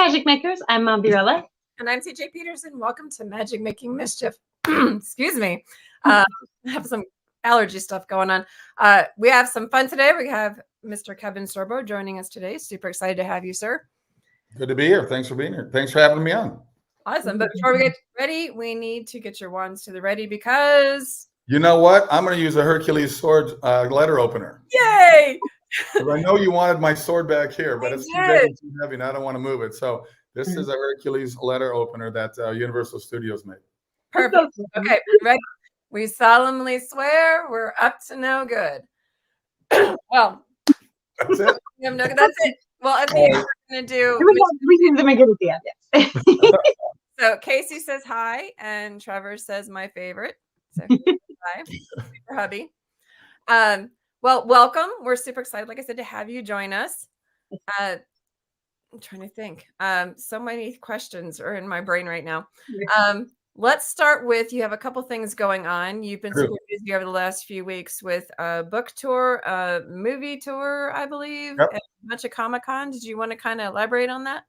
Magic Makers. I'm Birella. And I'm TJ Peterson. Welcome to Magic Making Mischief. Excuse me. I have some allergy stuff going on. We have some fun today. We have Mr. Kevin Sorbo joining us today. Super excited to have you, sir. Good to be here. Thanks for being here. Thanks for having me on. Awesome. But before we get ready, we need to get your wands to the ready because... You know what? I'm going to use a Hercules sword letter opener. Yay! I know you wanted my sword back here, but it's too big and too heavy, and I don't want to move it. So this is a Hercules letter opener that Universal Studios made. Perfect. Okay, ready? We solemnly swear we're up to no good. Well, that's it. That's it. Well, I think we're going to do... Everything's going to get at the end, yes. So Casey says hi, and Trevor says my favorite. So hi, for hubby. Well, welcome. We're super excited, like I said, to have you join us. I'm trying to think. So many questions are in my brain right now. Let's start with, you have a couple things going on. You've been super busy over the last few weeks with a book tour, a movie tour, I believe, and a bunch of Comic-Con. Did you want to kind of elaborate on that?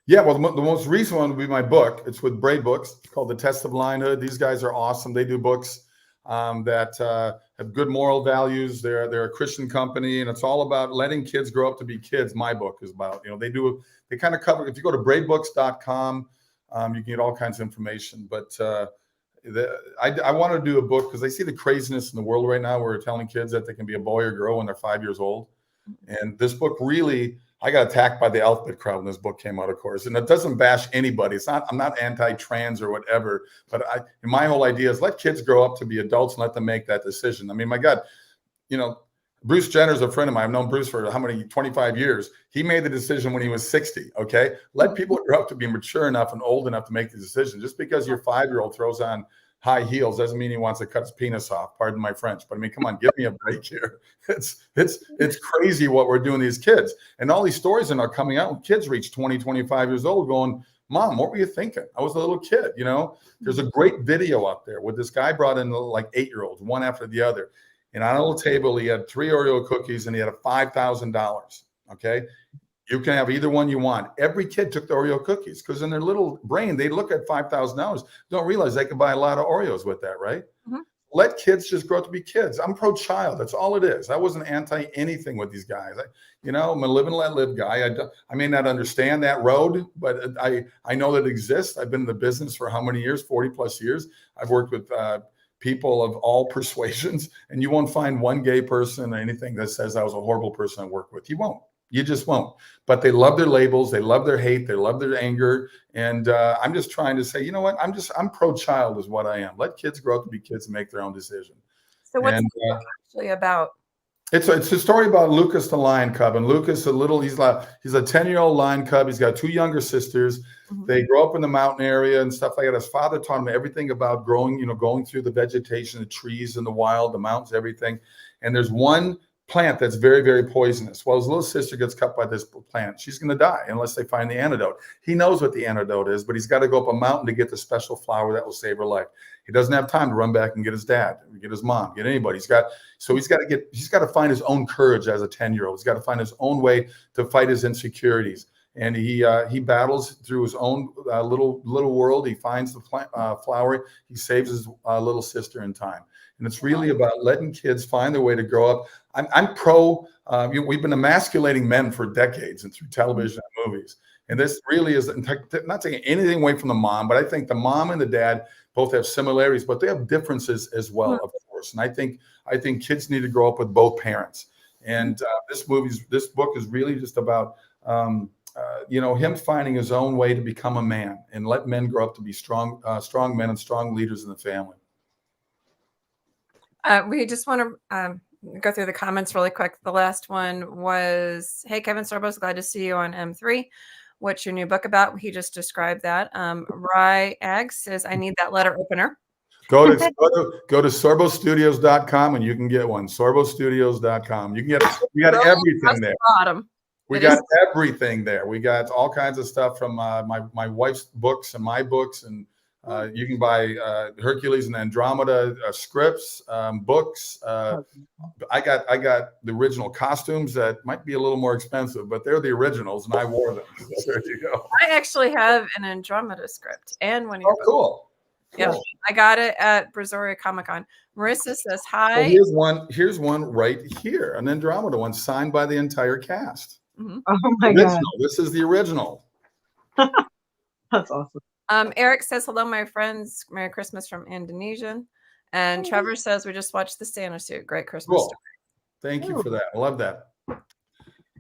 Yeah, well, the most recent one would be my book. It's with Braid Books. It's called The Test of Blindhood. These guys are awesome. They do books that have good moral values. They're a Christian company, and it's all about letting kids grow up to be kids. My book is about, they kind of cover, if you go to braidbooks.com, you can get all kinds of information. But I want to do a book because I see the craziness in the world right now. We're telling kids that they can be a boy or girl when they're 5 years old. And this book really, I got attacked by the alphabet crowd when this book came out, of course. And it doesn't bash anybody. I'm not anti-trans or whatever. But my whole idea is let kids grow up to be adults and let them make that decision. I mean, my God, Bruce Jenner's a friend of mine. I've known Bruce for 25 years. He made the decision when he was 60, okay? Let people grow up to be mature enough and old enough to make the decision. Just because your 5-year-old throws on high heels doesn't mean he wants to cut his penis off. Pardon my French, but I mean, come on, give me a break here. It's crazy what we're doing to these kids. And all these stories are now coming out when kids reach 20, 25 years old going, Mom, what were you thinking? I was a little kid, There's a great video out there where this guy brought in like 8-year-olds, one after the other. And on a little table, he had 3 Oreo cookies and he had a $5,000, okay? You can have either one you want. Every kid took the Oreo cookies because in their little brain, they look at $5,000, don't realize they can buy a lot of Oreos with that, right? Mm-hmm. Let kids just grow up to be kids. I'm pro-child. That's all it is. I wasn't anti-anything with these guys. I'm a live and let live guy. I may not understand that road, but I know that it exists. I've been in the business for how many years? 40 plus years. I've worked with people of all persuasions, and you won't find one gay person or anything that says I was a horrible person to work with. You won't. You just won't. But they love their labels. They love their hate. They love their anger. And I'm just trying to say, you know what? I'm pro-child is what I am. Let kids grow up to be kids and make their own decision. So what's it actually about? It's a story about Lucas the lion cub. And Lucas, he's a 10-year-old lion cub. He's got 2 younger sisters. Mm-hmm. They grow up in the mountain area and stuff like that. His father taught him everything about going through the vegetation, the trees and the wild, the mountains, everything. And there's one plant that's very, very poisonous. Well, his little sister gets cut by this plant. She's going to die unless they find the antidote. He knows what the antidote is, but he's got to go up a mountain to get the special flower that will save her life. He doesn't have time to run back and get his dad, get his mom, get anybody. He's got to find his own courage as a 10-year-old. He's got to find his own way to fight his insecurities. And he battles through his own little world. He finds the flower. He saves his little sister in time. And it's really about letting kids find their way to grow up. I'm pro. We've been emasculating men for decades and through television and movies. And this really is not taking anything away from the mom, but I think the mom and the dad both have similarities, but they have differences as well, of course. And I think kids need to grow up with both parents. And this book is really just about him finding his own way to become a man and let men grow up to be strong men and strong leaders in the family. We just want to go through the comments really quick. The last one was, hey, Kevin Sorbo, glad to see you on M3. What's your new book about? He just described that. Rye Ag says, I need that letter opener. Go to sorbostudios.com and you can get one. sorbostudios.com. You got everything there. We got everything there. We got all kinds of stuff from my wife's books and my books and You can buy Hercules and Andromeda scripts, books. I got the original costumes that might be a little more expensive, but they're the originals, and I wore them. So there you go. I actually have an Andromeda script and one of your Oh, cool. Yeah, Cool. I got it at Brazoria Comic-Con. Marissa says hi. So here's one right here, an Andromeda one signed by the entire cast. Mhm. Oh my Original. god, This is the original. that's awesome. Eric says hello, my friends. Merry Christmas from Indonesia. And Trevor says we just watched the Santa suit. Great Christmas Cool. story. Thank you for that. I love that.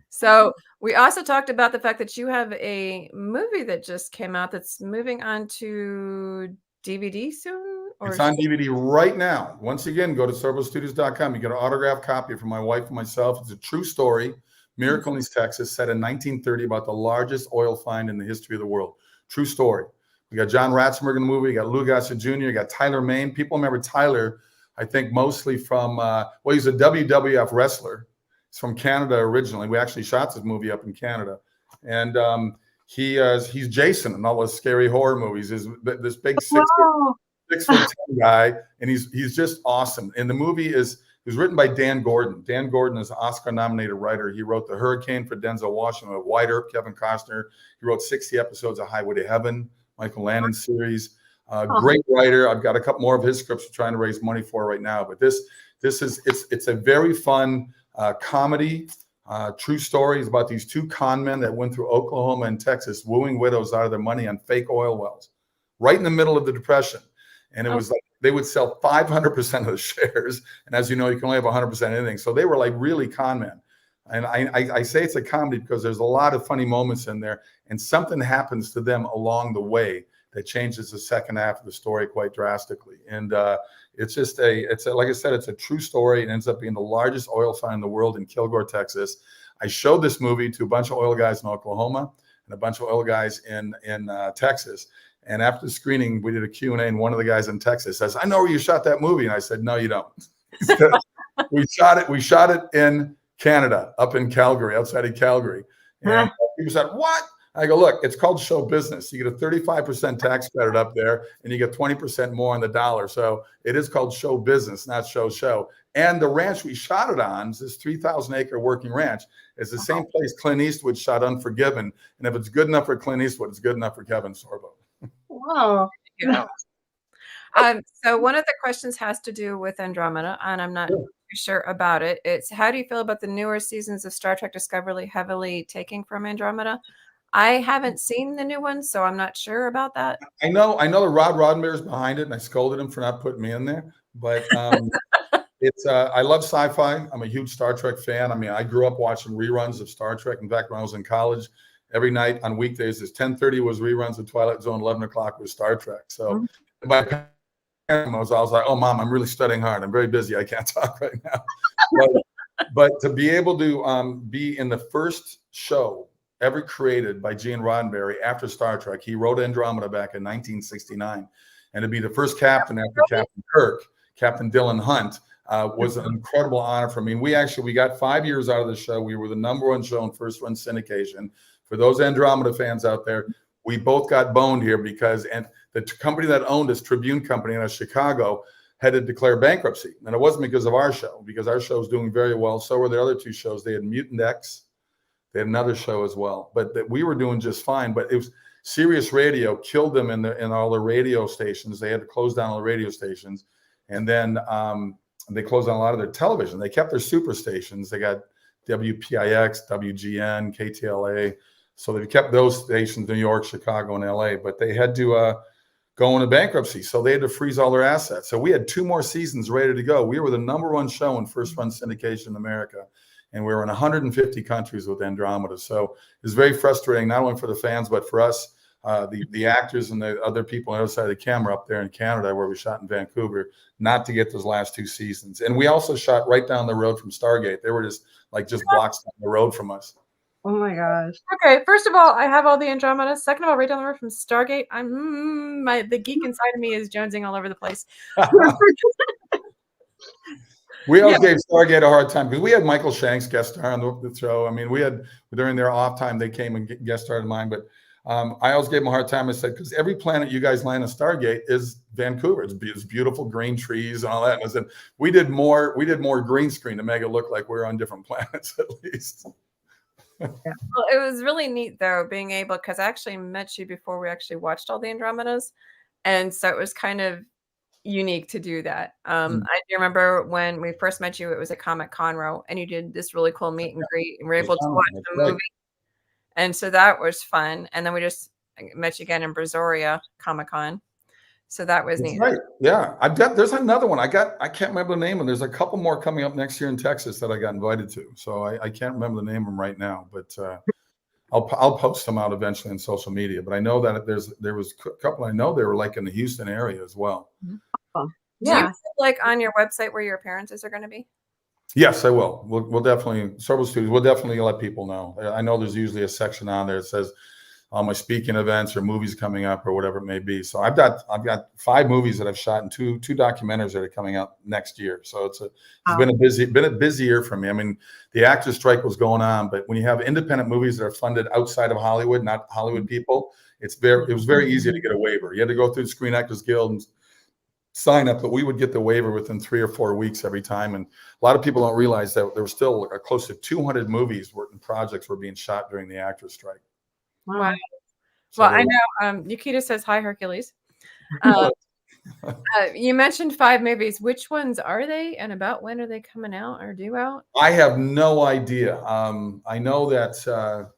So we also talked about the fact that you have a movie that just came out that's moving on to DVD soon. It's on DVD right now. Once again, go to sorbostudios.com. You get an autographed copy from my wife and myself. It's a true story. Miracle in East Texas, set in 1930, about the largest oil find in the history of the world. True story. We got John Ratzenberger in the movie. You got Lou Gossett Jr. You got Tyler Mane. People remember Tyler, I think, mostly from, he's a WWF wrestler. He's from Canada originally. We actually shot this movie up in Canada. And he's Jason in all those scary horror movies. He's this big 6'10" guy, and he's just awesome. And the movie it was written by Dan Gordon. Dan Gordon is an Oscar-nominated writer. He wrote The Hurricane for Denzel Washington, with White Earp, Kevin Costner. He wrote 60 episodes of Highway to Heaven, Michael Landon series. Great writer. I've got a couple more of his scripts we're trying to raise money for right now. But it's a very fun comedy, true story. It's about these two con men that went through Oklahoma and Texas, wooing widows out of their money on fake oil wells, right in the middle of the Depression. And it was like they would sell 500% of the shares. And as you know, you can only have 100% of anything. So they were like really con men. And I say it's a comedy because there's a lot of funny moments in there. And something happens to them along the way that changes the second half of the story quite drastically. And it's like I said, it's a true story. It ends up being the largest oil find in the world in Kilgore, Texas. I showed this movie to a bunch of oil guys in Oklahoma and a bunch of oil guys in Texas. And after the screening, we did a Q&A, and one of the guys in Texas says, "I know where you shot that movie." And I said, "No, you don't." We shot it in Canada, up in Calgary, outside of Calgary. And people said, "What?" I go, "Look, it's called show business. You get a 35% tax credit up there, and you get 20% more on the dollar. So it is called show business, not show. And the ranch we shot it on, this 3,000-acre working ranch, is the same place Clint Eastwood shot Unforgiven. And if it's good enough for Clint Eastwood, it's good enough for Kevin Sorbo." Wow. Yeah. So one of the questions has to do with Andromeda, and I'm not too sure about it. It's how do you feel about the newer seasons of Star Trek Discovery heavily taking from Andromeda? I haven't seen the new one, so I'm not sure about that. I know that Rod Roddenberry's behind it, and I scolded him for not putting me in there. But I love sci-fi. I'm a huge Star Trek fan. I mean, I grew up watching reruns of Star Trek. In fact, when I was in college, every night on weekdays, 10:30 was reruns of Twilight Zone, 11 o'clock was Star Trek. So by the time I was like, "Oh, Mom, I'm really studying hard. I'm very busy. I can't talk right now." But to be able to be in the first show ever created by Gene Roddenberry after Star Trek, he wrote Andromeda back in 1969, and to be the first captain after Captain Kirk, Captain Dylan Hunt, was an incredible honor for me. And we got 5 years out of the show. We were the #1 show in first run syndication. For those Andromeda fans out there, we both got boned here because the company that owned us, Tribune Company out of Chicago, had to declare bankruptcy. And it wasn't because of our show, because our show was doing very well. So were the other two shows. They had Mutant X. They had another show as well. But we were doing just fine. But it was Sirius Radio killed them in all the radio stations. They had to close down all the radio stations. And then they closed down a lot of their television. They kept their super stations. They got WPIX, WGN, KTLA. So they kept those stations, New York, Chicago, and LA, but they had to go into bankruptcy. So they had to freeze all their assets. So we had 2 more seasons ready to go. We were the #1 show in first run syndication in America. And we were in 150 countries with Andromeda. So it's very frustrating, not only for the fans, but for us, the actors and the other people on the other side of the camera up there in Canada, where we shot in Vancouver, not to get those last 2 seasons. And we also shot right down the road from Stargate. They were just blocks down the road from us. Oh my gosh. Okay, first of all, I have all the Andromeda. Second of all, right down the road from Stargate, the geek inside of me is jonesing all over the place. We always gave Stargate a hard time because we had Michael Shanks guest star on the show. I mean, we had during their off time they came and guest starred in mine. But I always gave him a hard time. I said, because every planet you guys land on Stargate is Vancouver. It's beautiful green trees and all that. And I said, we did more green screen to make it look like we're on different planets at least. Well, it was really neat though, being able, because I actually met you before we actually watched all the Andromedas. And so it was kind of unique to do that. I do remember when we first met you, it was at Comic Conroe, and you did this really cool meet and greet, and we were able to watch the movie. And so that was fun. And then we just met you again in Brazoria Comic Con. So that was neat. Right. Yeah. There's another one. I can't remember the name, and there's a couple more coming up next year in Texas that I got invited to. So I can't remember the name of them right now, but I'll post them out eventually on social media. But I know that there was a couple. I know they were like in the Houston area as well. Oh, Do you put, like, on your website where your appearances are going to be? Yes, I will. We'll definitely, Sorbo Studios, we'll definitely let people know. I know there's usually a section on there that says all my speaking events or movies coming up or whatever it may be. So I've got 5 movies that I've shot and two documentaries that are coming out next year. So it's been a busy year for me. I mean, the actors strike was going on, but when you have independent movies that are funded outside of Hollywood, not Hollywood people, it was very easy to get a waiver. You had to go through the Screen Actors Guild and sign up, but we would get the waiver within 3 or 4 weeks every time. And a lot of people don't realize that there were still close to 200 movies and projects were being shot during the actors strike. Wow. So Well, I know Yukita says hi, Hercules. You mentioned 5 movies. Which ones are they, and about when are they coming out or due out? I have no idea. I know that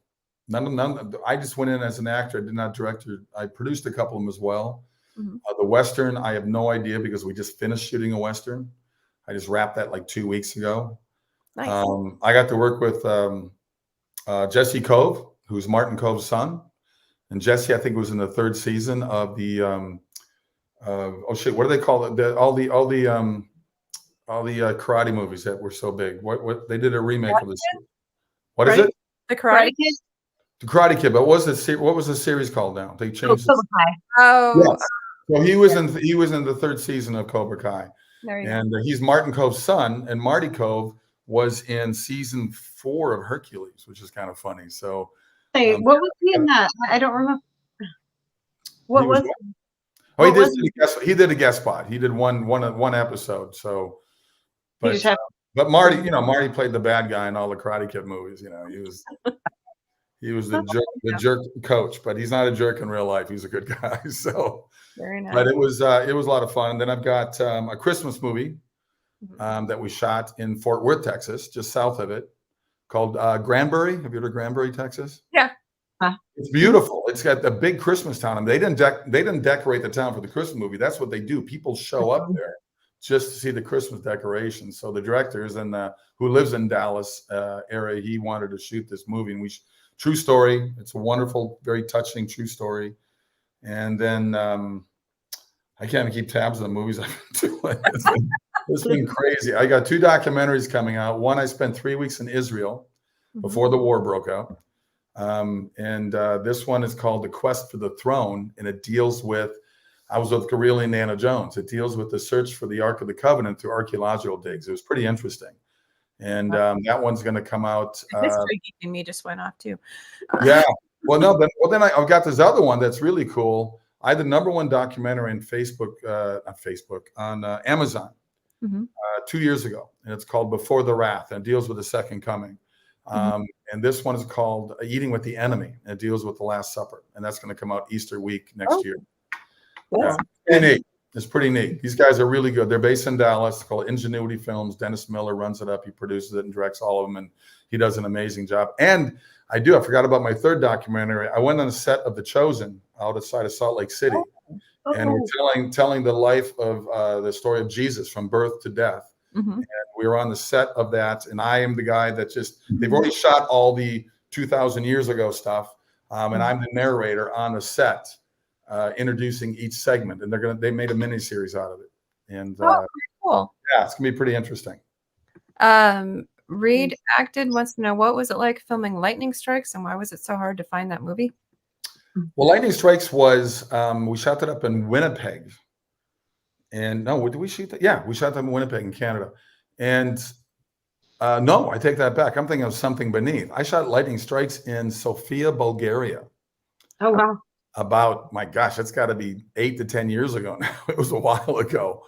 none. I just went in as an actor. I did not direct. I produced a couple of them as well. The Western, I have no idea because we just finished shooting a Western. I just wrapped that like 2 weeks ago. Nice. I got to work with Jesse Cove, who's Martin Cove's son. And Jesse, I think, was in the 3rd season of the what do they call it? All the karate movies that were so big. What they did a remake of this. What is it? The Karate Kid. The Karate Kid. But what was the series called now? They changed it. Oh. Yes. So he was in the 3rd season of Cobra Kai. And he's Martin Cove's son, and Marty Cove was in season 4 of Hercules, which is kind of funny. So Hey, what was he in that? I don't remember. What was? Oh, he did a guest spot. He did one episode. So, but Marty, Marty played the bad guy in all the Karate Kid movies. He was the jerk coach, but he's not a jerk in real life. He's a good guy. So, very nice. But it was a lot of fun. And then I've got a Christmas movie that we shot in Fort Worth, Texas, just south of it, called Granbury. Have you heard of Granbury, Texas? Yeah. It's beautiful. It's got a big Christmas town. I mean, they didn't decorate the town for the Christmas movie. That's what they do. People show up there just to see the Christmas decorations. So the director is who lives in Dallas area. He wanted to shoot this movie, and true story. It's a wonderful, very touching true story. And then I can't even keep tabs on the movies I've been doing. It's been crazy. I got 2 documentaries coming out. One, I spent 3 weeks in Israel before the war broke out. And this one is called The Quest for the Throne, and it deals with, I was with Gorilla Indiana Jones. It deals with the search for the Ark of the Covenant through archaeological digs. It was pretty interesting. And that one's going to come out. History geek in me just went off too. Yeah. Well, no, then I've got this other one that's really cool. I had the #1 documentary on Amazon 2 years ago, and it's called Before the Wrath, and it deals with the second coming. And this one is called Eating with the Enemy, and it deals with the Last Supper, and that's going to come out Easter week next year. Yeah, it's pretty neat. These guys are really good. They're based in Dallas. It's called Ingenuity Films. Dennis Miller runs it up. He produces it and directs all of them, and he does an amazing job. And I forgot about my 3rd documentary. I went on the set of The Chosen outside of Salt Lake City, and we're telling the life of the story of Jesus from birth to death. And we were on the set of that, and I am the guy that they've already shot all the 2,000 years ago stuff, and I'm the narrator on the set, introducing each segment, and they made a mini series out of it, and cool. Yeah, it's gonna be pretty interesting. Reed acted wants to know, what was it like filming Lightning Strikes, and why was it so hard to find that movie? Well, Lightning Strikes was we shot that up in Winnipeg. And no, did we shoot that? Yeah, we shot that in Winnipeg in Canada. And no, I take that back. I'm thinking of Something Beneath. I shot Lightning Strikes in Sofia, Bulgaria. Oh, wow. About, my gosh, it's got to be 8 to 10 years ago now. It was a while ago.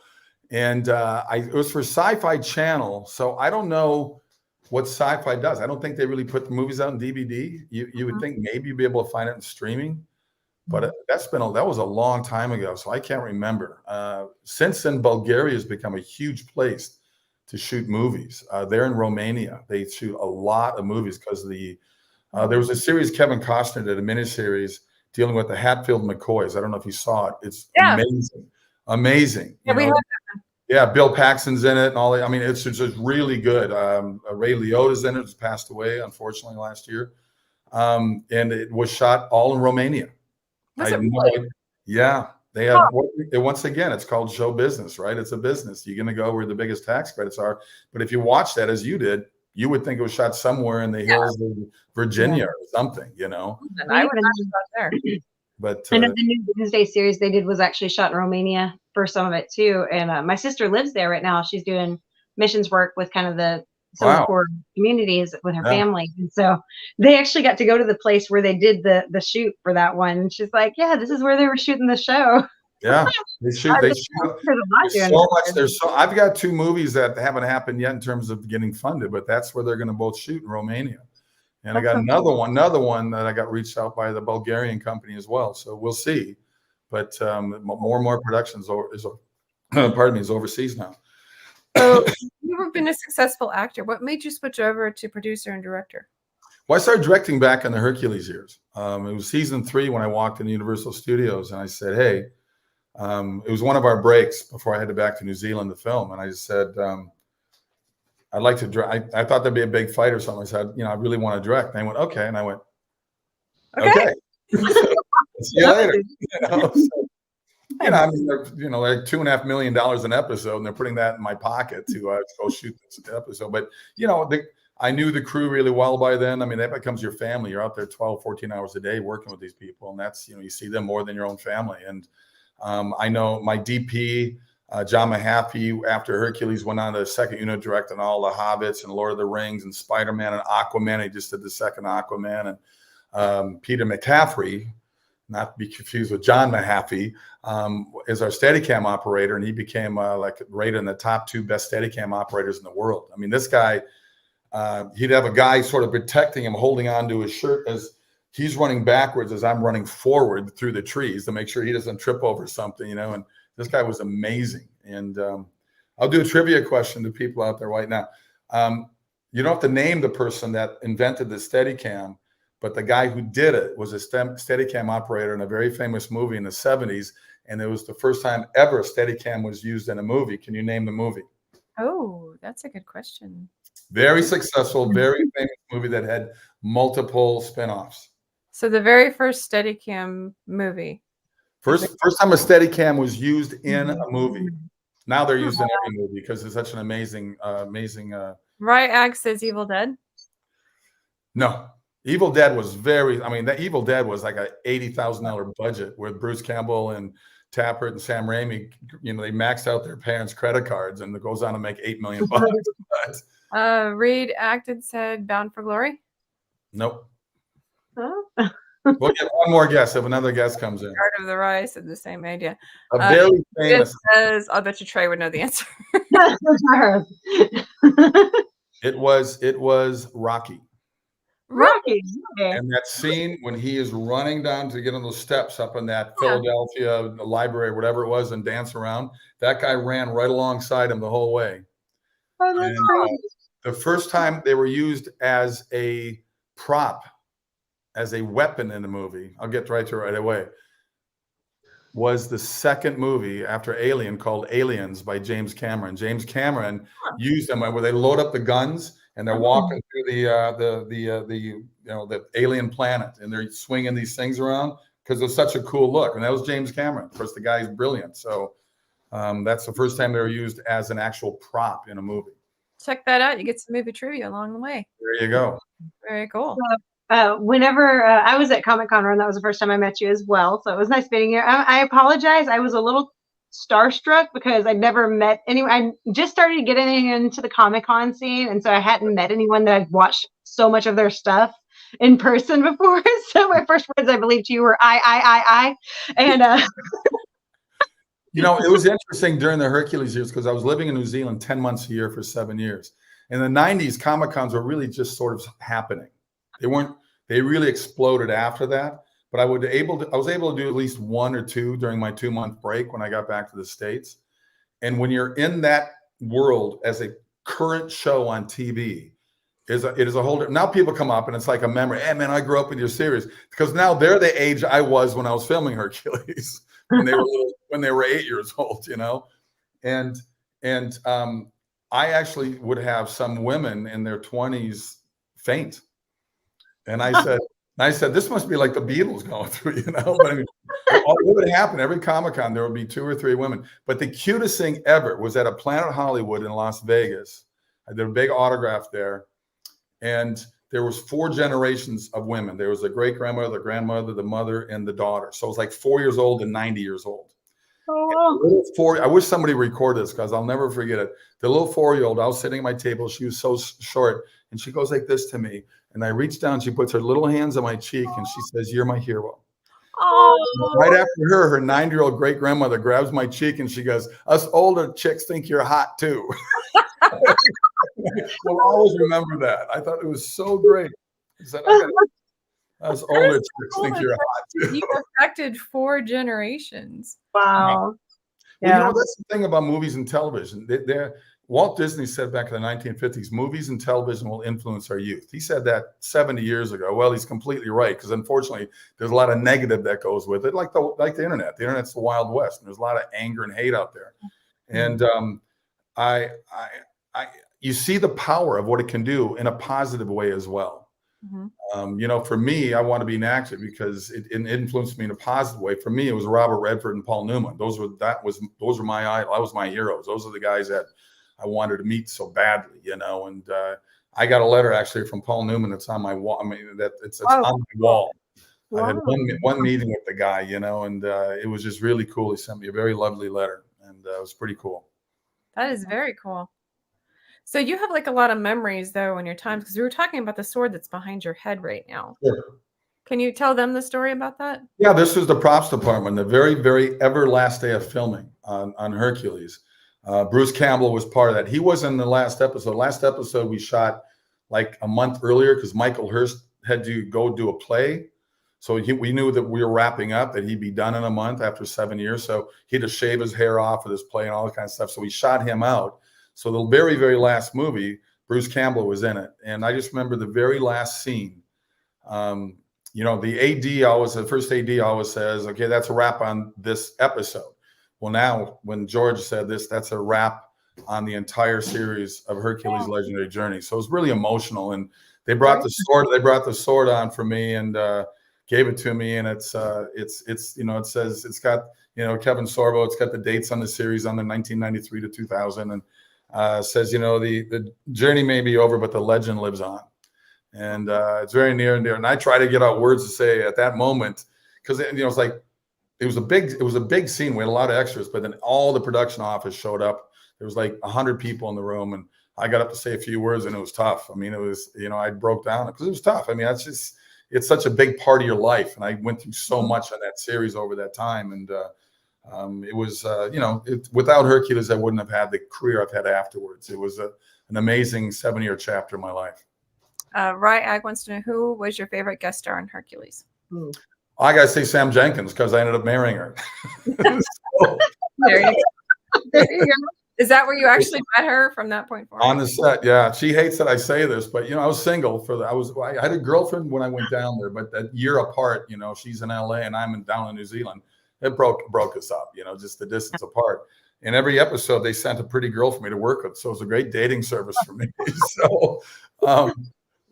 And it was for Sci-Fi Channel. So I don't know what Sci-Fi does. I don't think they really put the movies out on DVD. You would think maybe you'd be able to find it in streaming, but that was a long time ago. So I can't remember. Since then, Bulgaria has become a huge place to shoot movies. They're in Romania. They shoot a lot of movies because there was a series Kevin Costner did, a miniseries dealing with the Hatfield McCoys. I don't know if you saw it. It's amazing. Yeah, Yeah, Bill Paxton's in it and all that. I mean, it's just really good. Ray Liotta's in it, who's passed away, unfortunately, last year. And it was shot all in Romania. Was it really? Yeah. They have, once again, it's called show business, right? It's a business. You're going to go where the biggest tax credits are. But if you watch that as you did, you would think it was shot somewhere in the hills of Virginia or something, And I would not have shot there. But and the new Doomsday series they did was actually shot in Romania for some of it too. And my sister lives there right now. She's doing missions work with kind of some of the poor communities with her family. And so they actually got to go to the place where they did the shoot for that one. And she's like, yeah, this is where they were shooting the show. Yeah, they shoot so much. I've got 2 movies that haven't happened yet in terms of getting funded, but that's where they're going to both shoot in Romania. And I got another one that I got reached out by the Bulgarian company as well. So we'll see. But more and more productions is overseas now. So you've been a successful actor. What made you switch over to producer and director? Well, I started directing back in the Hercules years. It was season 3 when I walked in Universal Studios, and I said, hey, it was one of our breaks before I headed back to New Zealand to film. And I just said, I'd like to direct. I thought there'd be a big fight or something. I said, I really want to direct. And they went, okay. And I went, okay. See you later. I mean, like $2.5 million an episode, and they're putting that in my pocket to go shoot this episode. But, I knew the crew really well by then. I mean, that becomes your family. You're out there 12, 14 hours a day working with these people. And that's, you see them more than your own family. And I know my DP, John Mahaffey, after Hercules, went on to the second unit directing all the Hobbits and Lord of the Rings and Spider-Man and Aquaman. He just did the second Aquaman. And Peter McCaffrey, not to be confused with John Mahaffey, is our Steadicam operator. And he became rated in the top 2 best Steadicam operators in the world. I mean, this guy, he'd have a guy sort of protecting him, holding onto his shirt as he's running backwards as I'm running forward through the trees to make sure he doesn't trip over something, and this guy was amazing. And I'll do a trivia question to people out there right now. You don't have to name the person that invented the Steadicam, but the guy who did it was a Steadicam operator in a very famous movie in the 70s. And it was the first time ever a Steadicam was used in a movie. Can you name the movie? Oh, that's a good question. Very successful, very famous movie that had multiple spinoffs. So the very first Steadicam movie. First time a Steadicam was used in a movie. Now they're used in every movie because it's such an amazing. Right, Ag says Evil Dead. No, Evil Dead was that Evil Dead was like a $80,000 budget with Bruce Campbell and Tappert and Sam Raimi. They maxed out their parents' credit cards, and it goes on to make $8 million. Reed acted, said Bound for Glory. Nope. We'll get one more guess if another guest comes in. Art of the Rise said the same idea. A very famous. I'll bet you Trey would know the answer. It was Rocky. Rocky. And that scene when he is running down to get on those steps up in that Philadelphia library, whatever it was, and dance around, that guy ran right alongside him the whole way. Oh, that's great. The first time they were used as a prop, as a weapon in the movie, I'll get right to it right away, was the second movie after Alien called Aliens by James Cameron. James Cameron used them where they load up the guns and they're walking through the alien planet, and they're swinging these things around because it's such a cool look. And that was James Cameron. Of course, the guy's brilliant. So that's the first time they were used as an actual prop in a movie. Check that out. You get some movie trivia along the way. There you go. Very cool. Whenever I was at Comic-Con Run, that was the first time I met you as well. So it was nice meeting you. I apologize. I was a little starstruck because I'd never met anyone. I just started getting into the Comic-Con scene, and so I hadn't met anyone that I'd watched so much of their stuff. in person before. So my first words, I believe, to you were I. And you know, it was interesting during the Hercules years because I was living in New Zealand 10 months a year for 7 years. In the 90s, Comic-Cons were really just sort of happening. They really exploded after that. But I was able to do at least 1 or 2 during my 2-month break when I got back to the States. And when you're in that world as a current show on TV, it is a whole. Now people come up and it's like a memory. Hey man, I grew up with your series, because now they're the age I was when I was filming Hercules when they were 8 years old, you know, and I actually would have some women in their 20s faint, and I said, this must be like the Beatles going through, you know. But I mean, what would happen every Comic-Con? There would be 2 or 3 women. But the cutest thing ever was at a Planet Hollywood in Las Vegas. I did a big autograph there, and there was 4 generations of women. There was the great grandmother, the grandmother, the mother, and the daughter. So it was like 4 years old and 90 years old. Oh, I wish somebody recorded this because I'll never forget it. The little 4-year-old, I was sitting at my table. She was so short, and she goes like this to me. And I reach down, she puts her little hands on my cheek, and she says, "You're my hero." Oh. Right after her 9-year-old great grandmother grabs my cheek and she goes, "Us older chicks think you're hot too." We'll always remember that. I thought it was so great. Us older chicks think you're hot too. You affected 4 generations. Wow. Well, you know, that's the thing about movies and television. Walt Disney said back in the 1950s, movies and television will influence our youth. He said that 70 years ago. Well, he's completely right, because unfortunately, there's a lot of negative that goes with it, like the internet. The internet's the Wild West, and there's a lot of anger and hate out there. And you see the power of what it can do in a positive way as well. Mm-hmm. You know, for me, I want to be an actor because it influenced me in a positive way. For me, it was Robert Redford and Paul Newman. Those were my heroes. Those are the guys that I wanted to meet so badly, you know. And I got a letter actually from Paul Newman that's on my wall. I mean, it's on my wall. Wow. I had one meeting with the guy, you know, and it was just really cool. He sent me a very lovely letter, and it was pretty cool. That is very cool. So you have like a lot of memories though in your times, because we were talking about the sword that's behind your head right now. Sure. Can you tell them the story about that? Yeah, this was the props department, the very, very ever last day of filming on Hercules. Bruce Campbell was part of that. He was in the last episode. Last episode we shot like a month earlier because Michael Hurst had to go do a play. So we knew that we were wrapping up, that he'd be done in a month after 7 years. So he had to shave his hair off for this play and all that kind of stuff. So we shot him out. So the very, very last movie, Bruce Campbell was in it. And I just remember the very last scene. You know, the first AD always says, okay, that's a wrap on this episode. Well, now when George said this, that's a wrap on the entire series of Hercules' Legendary Journey. So it was really emotional. And they brought the sword on for me and gave it to me. And it's you know, it says, it's got, you know, Kevin Sorbo, it's got the dates on the series on the 1993 to 2000. And says, you know, the journey may be over, but the legend lives on. And it's very near and dear. And I try to get out words to say at that moment, because, you know, it's like, it was a big scene. We had a lot of extras, but then all the production office showed up. There was like 100 people in the room, and I got up to say a few words, and it was tough. I mean, it was, you know, I broke down because it was tough. I mean, it's such a big part of your life. And I went through so much on that series over that time. And it was, you know, without Hercules, I wouldn't have had the career I've had afterwards. It was an amazing 7-year chapter in my life. Ag wants to know, who was your favorite guest star in Hercules? I got to say Sam Jenkins, because I ended up marrying her. There you go. Is that where you actually met her from that point forward? On the set, yeah. She hates that I say this, but, you know, I was single I had a girlfriend when I went down there, but that year apart, you know, she's in LA and I'm down in New Zealand. It broke us up, you know, just the distance apart. In every episode, they sent a pretty girl for me to work with. So it was a great dating service for me. So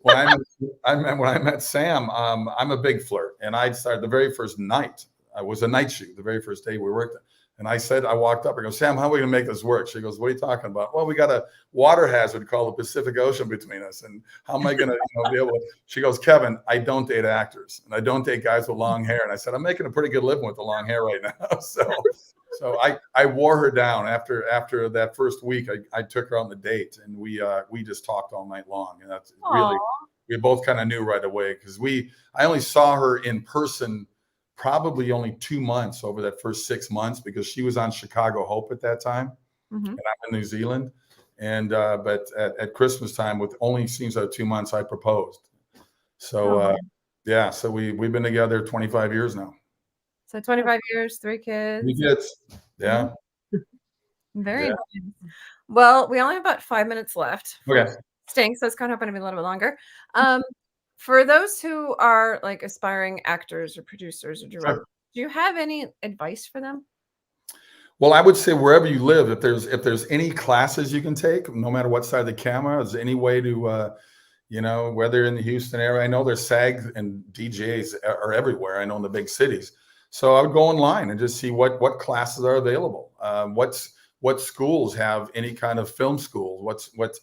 when I met Sam, I'm a big flirt. And I started the very first night. I was a night shoot, the very first day we worked. And I walked up, I go, Sam, how are we going to make this work? She goes, what are you talking about? Well, we got a water hazard called the Pacific Ocean between us. And how am I going to be able to? She goes, Kevin, I don't date actors and I don't date guys with long hair. And I said, I'm making a pretty good living with the long hair right now. So I wore her down after that first week. I took her on the date and we just talked all night long. And that's really, we both kind of knew right away because I only saw her in person probably only 2 months over that first 6 months because she was on Chicago Hope at that time, and I'm in New Zealand. And but at Christmas time, with only seems like 2 months, I proposed. So yeah, so we've been together 25 years now. So 25 years, 3 kids. 3 kids. Yeah. Very nice. Well, we only have about 5 minutes left. Okay. Stinks. So it's kind of hoping to be a little bit longer. For those who are like aspiring actors or producers or directors, do you have any advice for them? Well, I would say wherever you live, if there's any classes you can take, no matter what side of the camera, is there any way to, you know, whether in the Houston area, I know there's SAG and DJs are everywhere. I know in the big cities. So I would go online and just see what classes are available. What schools have any kind of film school? What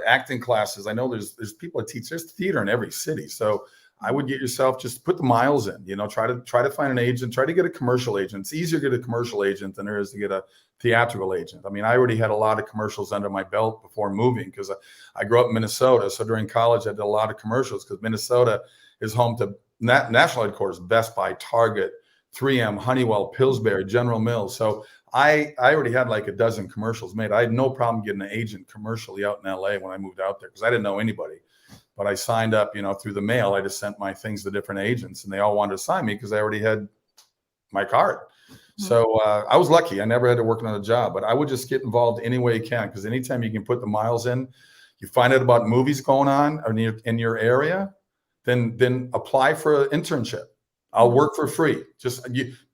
acting classes? I know there's people that teach. There's theater in every city. So I would get yourself, just put the miles in, you know, try to find an agent, try to get a commercial agent. It's easier to get a commercial agent than there is to get a theatrical agent. I mean, I already had a lot of commercials under my belt before moving because I grew up in Minnesota. So during college, I did a lot of commercials because Minnesota is home to national headquarters, Best Buy, Target, 3M, Honeywell, Pillsbury, General Mills. So I already had like a dozen commercials made. I had no problem getting an agent commercially out in LA when I moved out there because I didn't know anybody. But I signed up, you know, through the mail. I just sent my things to different agents, and they all wanted to sign me because I already had my card. So I was lucky. I never had to work another job, but I would just get involved any way you can because anytime you can put the miles in, you find out about movies going on in your area, then apply for an internship. I'll work for free. Just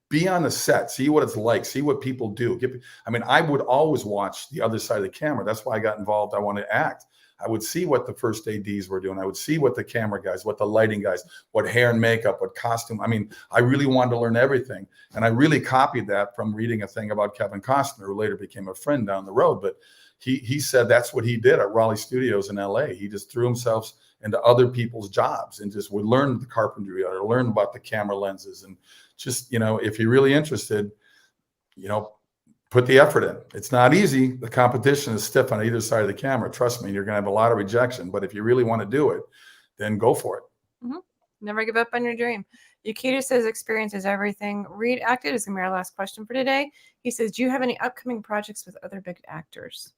be on the set, see what it's like, see what people do. I mean, I would always watch the other side of the camera. That's why I got involved. I wanted to act. I would see what the first ADs were doing. I would see what the camera guys, what the lighting guys, what hair and makeup, what costume. I mean, I really wanted to learn everything. And I really copied that from reading a thing about Kevin Costner, who later became a friend down the road. But he said that's what he did at Raleigh Studios in LA. He just threw himself into other people's jobs and just would learn the carpentry or learn about the camera lenses. And just, you know, if you're really interested, you know, put the effort in. It's not easy. The competition is stiff on either side of the camera. Trust me, you're going to have a lot of rejection. But if you really want to do it, then go for it. Never give up on your dream. Yukita says experience is everything. Reed acted is going to be our last question for today. He says, do you have any upcoming projects with other big actors?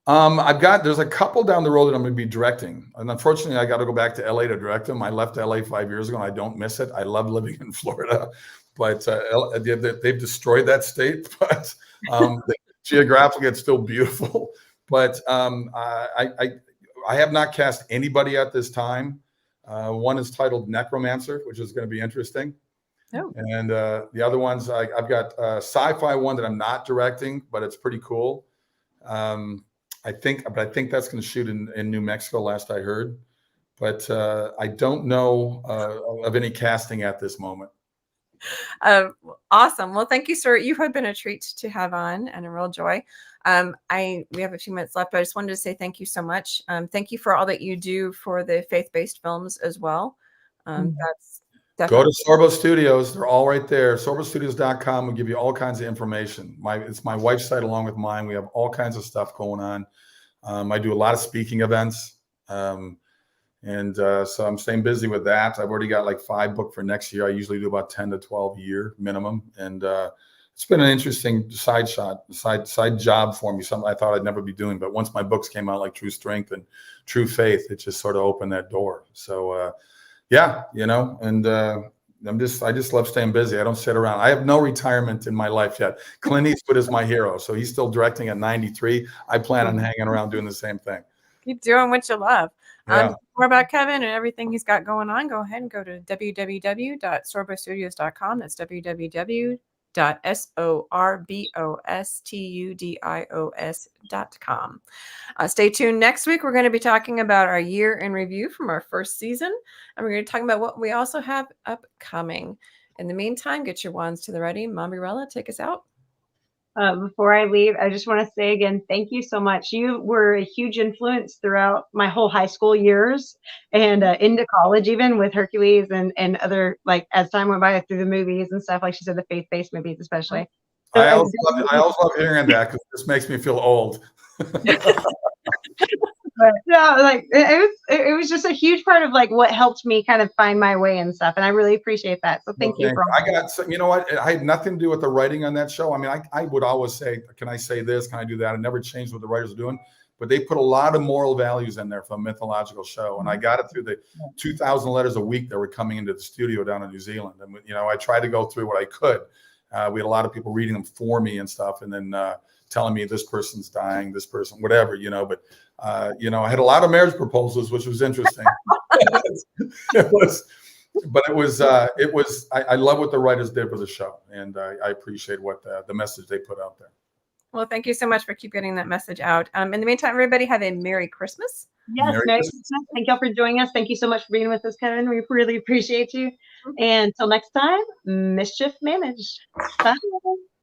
There's a couple down the road that I'm going to be directing. And unfortunately, I got to go back to LA to direct them. I left LA 5 years ago and I don't miss it. I love living in Florida, but they've destroyed that state. But geographically, it's still beautiful. But I have not cast anybody at this time. One is titled Necromancer, which is going to be interesting. Oh. And the other ones, I've got a sci-fi one that I'm not directing, but it's pretty cool. I think that's going to shoot in New Mexico, last I heard. But I don't know of any casting at this moment. Awesome. Well, thank you, sir. You have been a treat to have on and a real joy. We have a few minutes left, but I just wanted to say thank you so much. Thank you for all that you do for the faith-based films as well. That's definitely. Go to Sorbo Studios. They're all right there. SorboStudios.com will give you all kinds of information. It's my wife's site along with mine. We have all kinds of stuff going on. I do a lot of speaking events. So I'm staying busy with that. I've already got like 5 booked for next year. I usually do about 10 to 12 a year minimum. And it's been an interesting side job for me, something I thought I'd never be doing. But once my books came out, like True Strength and True Faith, it just sort of opened that door. So yeah, you know, and I just love staying busy. I don't sit around. I have no retirement in my life yet. Clint Eastwood is my hero. So he's still directing at 93. I plan on hanging around doing the same thing. Keep doing what you love. Yeah. More about Kevin and everything he's got going on, go ahead and go to www.sorbostudios.com. That's www.sorbostudios.com. Stay tuned. Next week, we're going to be talking about our year in review from our first season. And we're going to talk about what we also have upcoming. In the meantime, get your wands to the ready. Mambrella, take us out. Before I leave, I just want to say again, thank you so much. You were a huge influence throughout my whole high school years and into college, even with Hercules and other, like, as time went by through the movies and stuff, like she said, the faith-based movies especially. So I always love hearing that because this makes me feel old. But no, like it was just a huge part of like what helped me kind of find my way and stuff, and I really appreciate that. So thank you for all I got some, you know what? I had nothing to do with the writing on that show. I mean, I would always say, can I say this? Can I do that? I never changed what the writers are doing, but they put a lot of moral values in there for a mythological show. And I got it through the 2,000 letters a week that were coming into the studio down in New Zealand. And, you know, I tried to go through what I could. We had a lot of people reading them for me and stuff. And then telling me this person's dying, this person, whatever, you know, but, you know, I had a lot of marriage proposals, which was interesting. It was, I love what the writers did for the show. And I appreciate what the message they put out there. Well, thank you so much for keep getting that message out. In the meantime, everybody have a Merry Christmas. Yes, Merry Christmas. Thank y'all for joining us. Thank you so much for being with us, Kevin. We really appreciate you. And until next time, mischief managed. Bye.